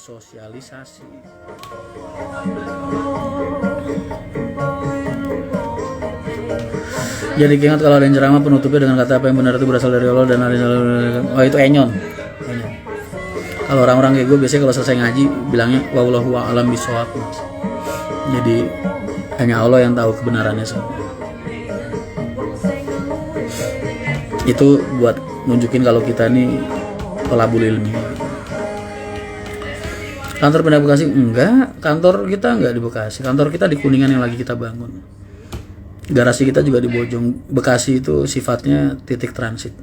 bersosialisasi. Jadi ingat kalau ada yang ceramah penutupnya dengan kata apa yang benar itu berasal dari Allah dan oh itu enyon. Kalau orang-orang kayak gue biasanya kalau selesai ngaji bilangnya wallahu a'lam bishawab. Jadi hanya Allah yang tahu kebenarannya semua. Itu buat nunjukin kalau kita nih pelabul ilmi. Kantor pindah Bekasi? Enggak, kantor kita enggak di Bekasi. Kantor kita di Kuningan yang lagi kita bangun. Garasi kita juga di Bojong. Bekasi itu sifatnya titik transit.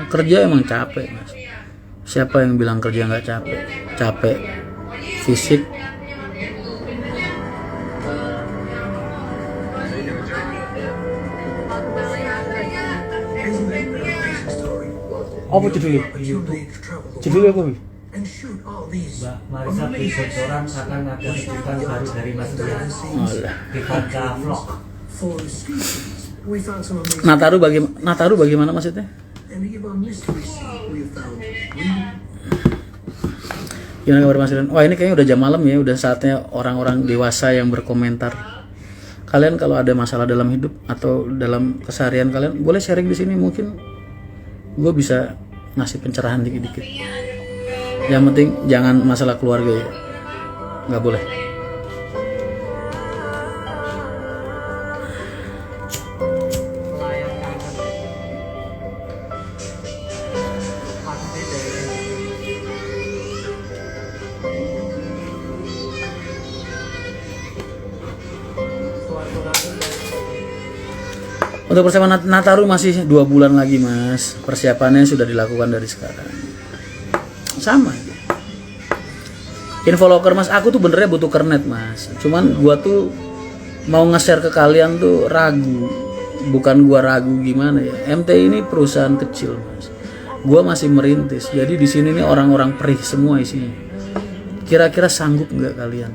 Kerja emang capek, Mas. Siapa yang bilang kerja nggak capek? Capek fisik, apa judulnya? Judulnya apa? Mbak Marisa beli bocoran akan ada rujukan baru dari Mas Rian di Panca Vlog. Nataru bagaimana maksudnya? Gimana kabar Mas Rian? Wah ini kayaknya udah jam malam ya, udah saatnya orang-orang dewasa yang berkomentar. Kalian kalau ada masalah dalam hidup atau dalam keseharian kalian boleh sharing di sini, mungkin gue bisa ngasih pencerahan dikit-dikit. Yang penting jangan masalah keluarga ya, nggak boleh. Untuk persiapan Nataru masih 2 bulan lagi Mas. Persiapannya sudah dilakukan dari sekarang. Sama aja. Info locker Mas, aku tuh benernya butuh kernet Mas. Cuman gua tuh mau nge-share ke kalian tuh ragu. Bukan gua ragu gimana ya. MT ini perusahaan kecil Mas. Gua masih merintis. Jadi di sini nih orang-orang perih semua isinya. Kira-kira sanggup nggak kalian?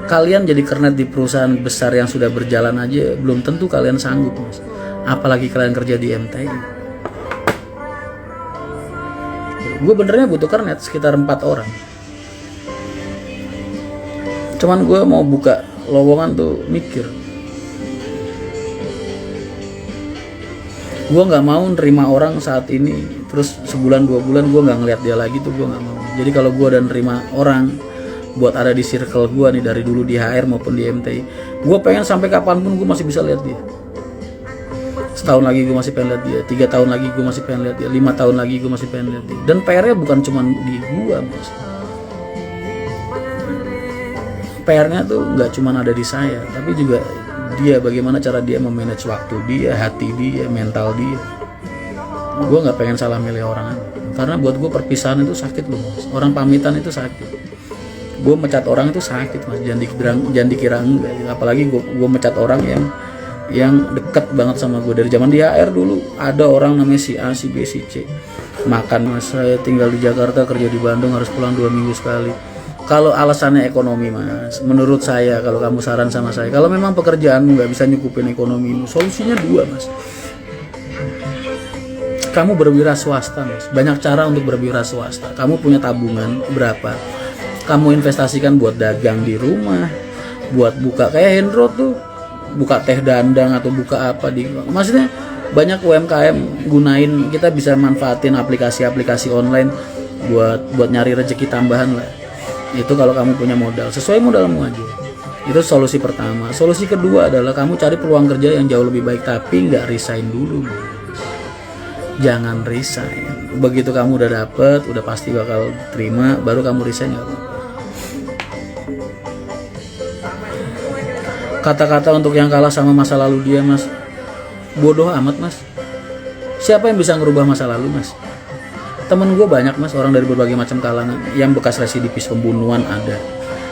Kalian jadi kernet di perusahaan besar yang sudah berjalan aja belum tentu kalian sanggup Mas. Apalagi kalian kerja di MTI. Gue benernya butuh kernet sekitar 4 orang. Cuman gue mau buka lowongan tuh mikir. Gue nggak mau nerima orang saat ini terus sebulan 2 bulan gue nggak ngeliat dia lagi tuh gue nggak mau. Jadi kalau gue udah nerima orang buat ada di circle gue nih dari dulu di HR maupun di MTI, gue pengen sampai kapanpun gue masih bisa lihat dia. Setahun lagi gue masih pengen lihat dia, 3 tahun lagi gue masih pengen lihat dia, 5 tahun lagi gue masih pengen lihat dia. Dan PR-nya bukan cuma di gue Mas. PR-nya tuh nggak cuma ada di saya, tapi juga dia, bagaimana cara dia memanage waktu dia, hati dia, mental dia. Gue nggak pengen salah milih orang, karena buat gue perpisahan itu sakit loh Mas. Orang pamitan itu sakit. Gue mecat orang itu sakit Mas, jangan dikira enggak. Apalagi gue mecat orang yang dekat banget sama gue dari zaman di HR dulu. Ada orang namanya si A, si B, si C. Makan Mas, saya tinggal di Jakarta, kerja di Bandung, harus pulang 2 minggu sekali. Kalau alasannya ekonomi Mas, menurut saya, kalau kamu saran sama saya, kalau memang pekerjaanmu nggak bisa nyukupin ekonomimu, solusinya 2 Mas. Kamu berwira swasta Mas, banyak cara untuk berwira swasta. Kamu punya tabungan berapa? Kamu investasikan buat dagang di rumah, buat buka kayak Hendro tuh, buka teh dandang atau buka apa di, maksudnya banyak UMKM gunain, kita bisa manfaatin aplikasi-aplikasi online buat nyari rezeki tambahan lah. Itu kalau kamu punya modal, sesuai modalmu aja. Itu solusi pertama. Solusi kedua adalah kamu cari peluang kerja yang jauh lebih baik, tapi nggak resign dulu. Jangan resign. Begitu kamu udah dapet, udah pasti bakal terima, baru kamu resign nggak apa-apa. Kata-kata untuk yang kalah sama masa lalu dia Mas, bodoh amat Mas. Siapa yang bisa ngerubah masa lalu Mas? Temen gue banyak Mas, orang dari berbagai macam kalangan. Yang bekas residivis pembunuhan ada,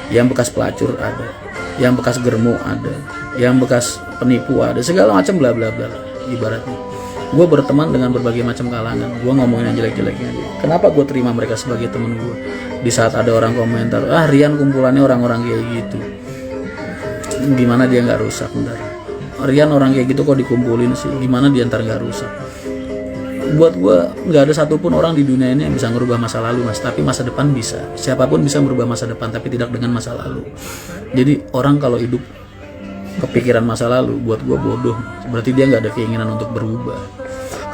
yang bekas pelacur ada, yang bekas germo ada, yang bekas penipu ada, segala macam bla bla bla. Ibaratnya gue berteman dengan berbagai macam kalangan. Gue ngomongin yang jelek-jeleknya aja. Kenapa gue terima mereka sebagai temen gue? Di saat ada orang komentar, Rian kumpulannya orang-orang kayak gitu, gimana dia nggak rusak, bentar. Rian orang kayak gitu kok dikumpulin sih, gimana dia ntar gak rusak. Buat gue nggak ada satupun orang di dunia ini yang bisa merubah masa lalu mas, tapi masa depan bisa. Siapapun bisa merubah masa depan, tapi tidak dengan masa lalu. Jadi orang kalau hidup kepikiran masa lalu, buat gue bodoh. Berarti dia nggak ada keinginan untuk berubah.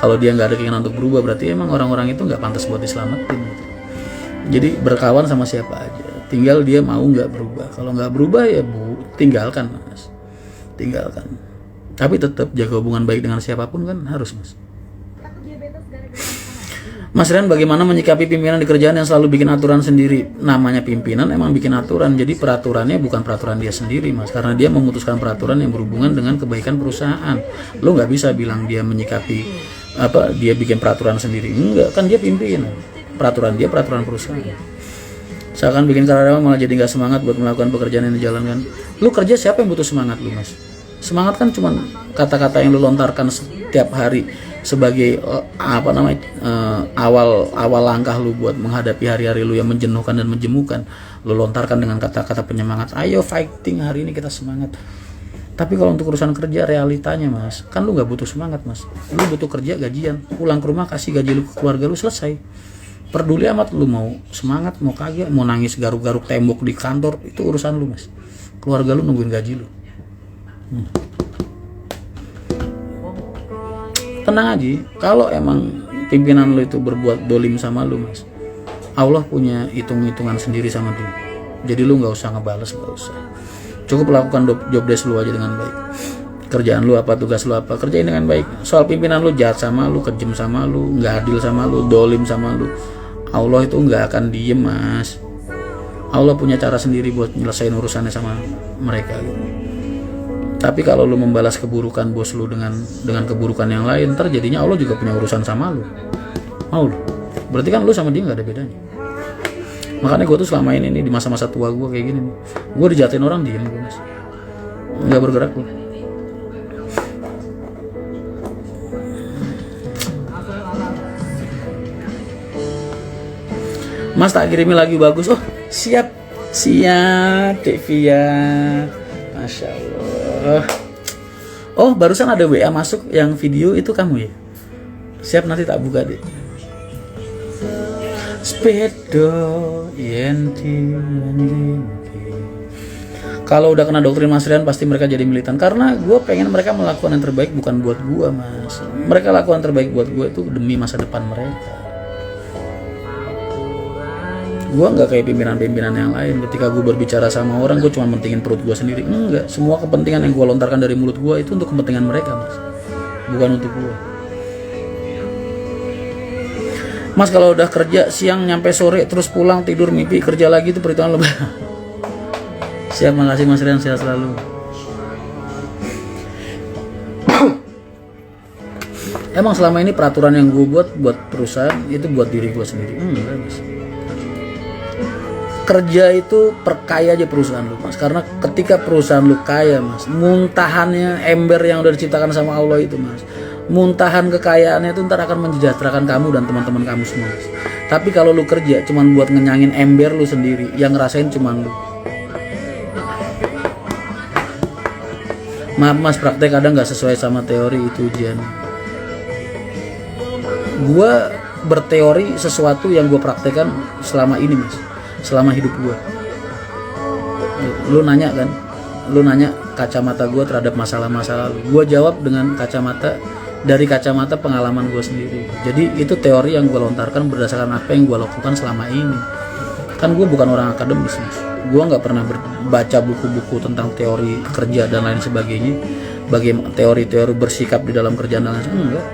Kalau dia nggak ada keinginan untuk berubah, berarti emang orang-orang itu nggak pantas buat diselamatin gitu. Jadi berkawan sama siapa aja, tinggal dia mau nggak berubah. Kalau nggak berubah ya tinggalkan mas, tinggalkan. Tapi tetap jaga hubungan baik dengan siapapun kan harus mas. Mas Rian, bagaimana menyikapi pimpinan di kerjaan yang selalu bikin aturan sendiri? Namanya pimpinan emang bikin aturan, jadi peraturannya bukan peraturan dia sendiri mas, karena dia memutuskan peraturan yang berhubungan dengan kebaikan perusahaan. Lo nggak bisa bilang dia menyikapi dia bikin peraturan sendiri, enggak, kan dia pimpinan. Peraturan dia peraturan perusahaan. Seakan bikin karyawan malah jadi nggak semangat buat melakukan pekerjaan yang dijalankan. Lu kerja, siapa yang butuh semangat lu mas? Semangat kan cuma kata-kata yang lu lontarkan setiap hari sebagai awal langkah lu buat menghadapi hari-hari lu yang menjenuhkan dan menjemukan. Lu lontarkan dengan kata-kata penyemangat, ayo fighting, hari ini kita semangat. Tapi kalau untuk urusan kerja, realitanya mas, kan lu nggak butuh semangat mas. Lu butuh kerja, gajian, pulang ke rumah kasih gaji lu ke keluarga lu, selesai. Peduli amat lu mau semangat mau kagak, mau nangis garuk-garuk tembok di kantor, itu urusan lu mas. Keluarga lu nungguin gaji lu. Tenang aja, kalau emang pimpinan lu itu berbuat dolim sama lu mas, Allah punya hitung-hitungan sendiri sama dia. Jadi lu nggak usah ngebales, nggak usah. Cukup lakukan job desk lu aja dengan baik. Kerjaan lu apa, tugas lu apa, kerjain dengan baik. Soal pimpinan lu jahat sama lu, kejam sama lu, nggak adil sama lu, dolim sama lu, Allah itu nggak akan diem mas. Allah punya cara sendiri buat nyelesain urusannya sama mereka gitu. Tapi kalau lu membalas keburukan bos lu dengan keburukan yang lain, ntar jadinya Allah juga punya urusan sama lu. Mau lu? Berarti kan lu sama dia nggak ada bedanya. Makanya gue tuh selama ini nih, di masa-masa tua gue kayak gini nih, gue dijahatin orang diem gue mas, nggak bergerak lu. Mas tak kirimi lagi bagus. Oh siap Devia, masya Allah. Oh barusan ada WA masuk yang video itu kamu ya? Siap, nanti tak buka deh. Spedo yenti. Kalau udah kena doktrin Mas Rian pasti mereka jadi militan, karena gue pengen mereka melakukan yang terbaik, bukan buat gue mas. Mereka lakukan terbaik buat gue itu demi masa depan mereka. Gue nggak kayak pimpinan-pimpinan yang lain, ketika gue berbicara sama orang gue cuma mentingin perut gue sendiri. Enggak, semua kepentingan yang gue lontarkan dari mulut gue itu untuk kepentingan mereka mas, bukan untuk gue. Mas kalau udah kerja siang nyampe sore terus pulang tidur mimpi kerja lagi, itu perhitungan lebih. Siap, makasih Mas Rian, sehat selalu. Emang selama ini peraturan yang gue buat perusahaan itu buat diri gue sendiri? Enggak mas. Kerja itu perkaya aja perusahaan lu mas, karena ketika perusahaan lu kaya mas, muntahannya ember yang udah diciptakan sama Allah itu mas, muntahan kekayaannya itu ntar akan mensejahterakan kamu dan teman-teman kamu semua mas. Tapi kalau lu kerja cuman buat ngenyangin ember lu sendiri, yang ngerasain cuman lu. Maaf mas, praktek kadang nggak sesuai sama teori, itu ujian. Gua berteori sesuatu yang gue praktekkan selama ini mas, selama hidup gue. Lu nanya kan, lu nanya kacamata gue terhadap masalah-masalah lalu, gue jawab dengan dari kacamata pengalaman gue sendiri. Jadi itu teori yang gue lontarkan berdasarkan apa yang gue lakukan selama ini. Kan gue bukan orang akademis mas, gue nggak pernah baca buku-buku tentang teori kerja dan lain sebagainya, bagaimana teori-teori bersikap di dalam kerjaan dan lain sebagainya. Enggak.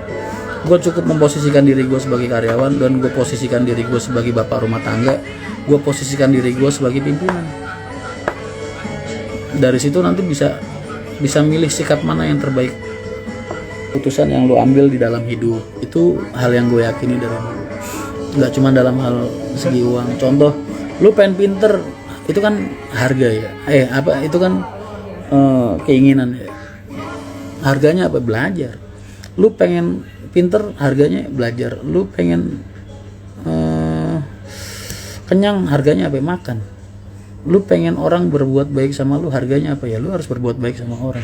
Gue cukup memposisikan diri gue sebagai karyawan, dan gue posisikan diri gue sebagai bapak rumah tangga, gue posisikan diri gue sebagai pimpinan. Dari situ nanti bisa milih sikap mana yang terbaik. Keputusan yang lo ambil di dalam hidup itu hal yang gue yakini dari dulu, nggak cuma dalam hal segi uang. Contoh, lo pengen pinter, itu kan harga ya, itu kan keinginan ya. Harganya apa? Belajar. Lu pengen pinter, harganya belajar. Lu pengen kenyang, harganya apa? Makan. Lu pengen orang berbuat baik sama lu, harganya apa ya? Lu harus berbuat baik sama orang.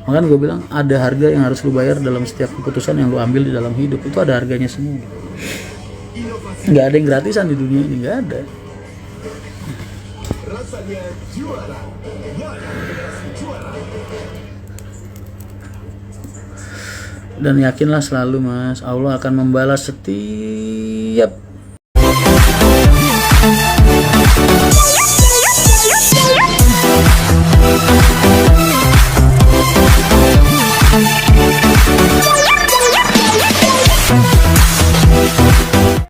Makanya gue bilang ada harga yang harus lu bayar dalam setiap keputusan yang lu ambil di dalam hidup. Itu ada harganya semua. Nggak ada yang gratisan di dunia ini, nggak ada. Dan yakinlah selalu Mas, Allah akan membalas setiap